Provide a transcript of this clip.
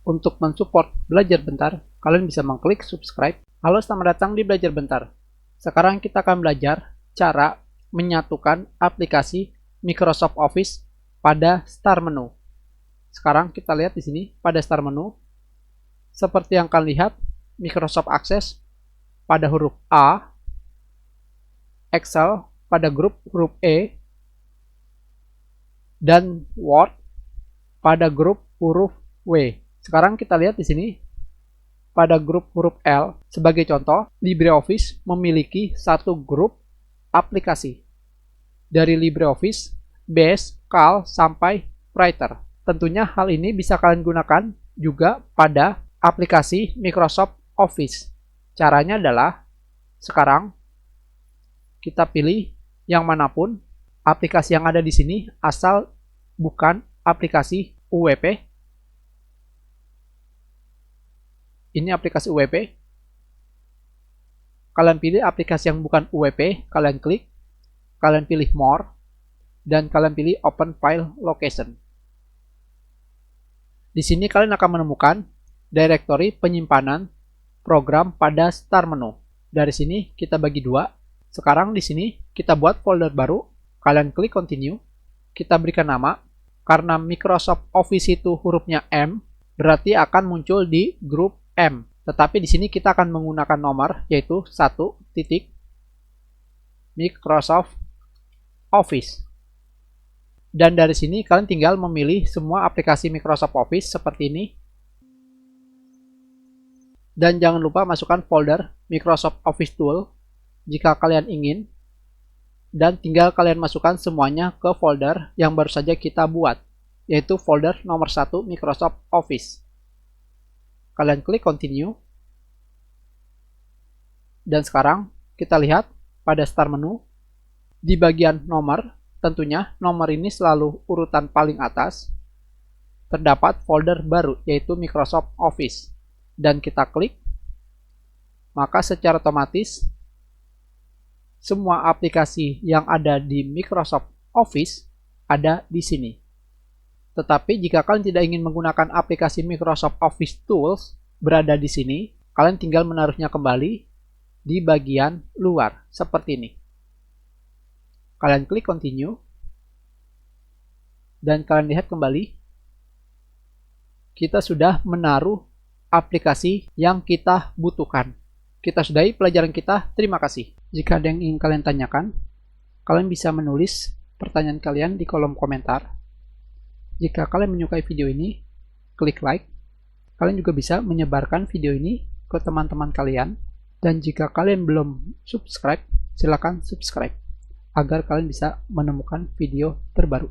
Untuk mensupport Belajar Bentar, kalian bisa mengklik subscribe. Halo, selamat datang di Belajar Bentar. Sekarang kita akan belajar cara menyatukan aplikasi Microsoft Office pada Start menu. Sekarang kita lihat di sini pada Start menu. Seperti yang kalian lihat, Microsoft Access pada huruf A, Excel pada grup huruf E, dan Word pada grup huruf W. Sekarang kita lihat di sini pada grup huruf L. Sebagai contoh, LibreOffice memiliki satu grup aplikasi dari LibreOffice, Base, Calc, sampai Writer. Tentunya hal ini bisa kalian gunakan juga pada aplikasi Microsoft Office. Caranya adalah sekarang kita pilih yang manapun aplikasi yang ada di sini, asal bukan aplikasi UWP. Ini aplikasi UWP. Kalian pilih aplikasi yang bukan UWP, kalian klik, kalian pilih More, dan kalian pilih Open File Location. Di sini kalian akan menemukan direktori penyimpanan program pada Start menu. Dari sini kita bagi dua. Sekarang di sini kita buat folder baru, kalian klik Continue, kita berikan nama. Karena Microsoft Office itu hurufnya M, berarti akan muncul di grup M. Tetapi di sini kita akan menggunakan nomor, yaitu 1 titik Microsoft Office. Dan dari sini kalian tinggal memilih semua aplikasi Microsoft Office seperti ini. Dan jangan lupa masukkan folder Microsoft Office Tool jika kalian ingin. Dan tinggal kalian masukkan semuanya ke folder yang baru saja kita buat, yaitu folder nomor 1 Microsoft Office. Kalian klik Continue. Dan sekarang kita lihat pada Start menu, di bagian nomor, tentunya nomor ini selalu urutan paling atas, terdapat folder baru yaitu Microsoft Office. Dan kita klik, maka secara otomatis semua aplikasi yang ada di Microsoft Office ada di sini. Tetapi jika kalian tidak ingin menggunakan aplikasi Microsoft Office Tools berada di sini, kalian tinggal menaruhnya kembali di bagian luar seperti ini. Kalian klik Continue, dan kalian lihat kembali, kita sudah menaruh aplikasi yang kita butuhkan. Kita sudahi pelajaran kita. Terima kasih. Jika ada yang ingin kalian tanyakan, kalian bisa menulis pertanyaan kalian di kolom komentar. Jika kalian menyukai video ini, klik like. Kalian juga bisa menyebarkan video ini ke teman-teman kalian. Dan jika kalian belum subscribe, silakan subscribe agar kalian bisa menemukan video terbaru.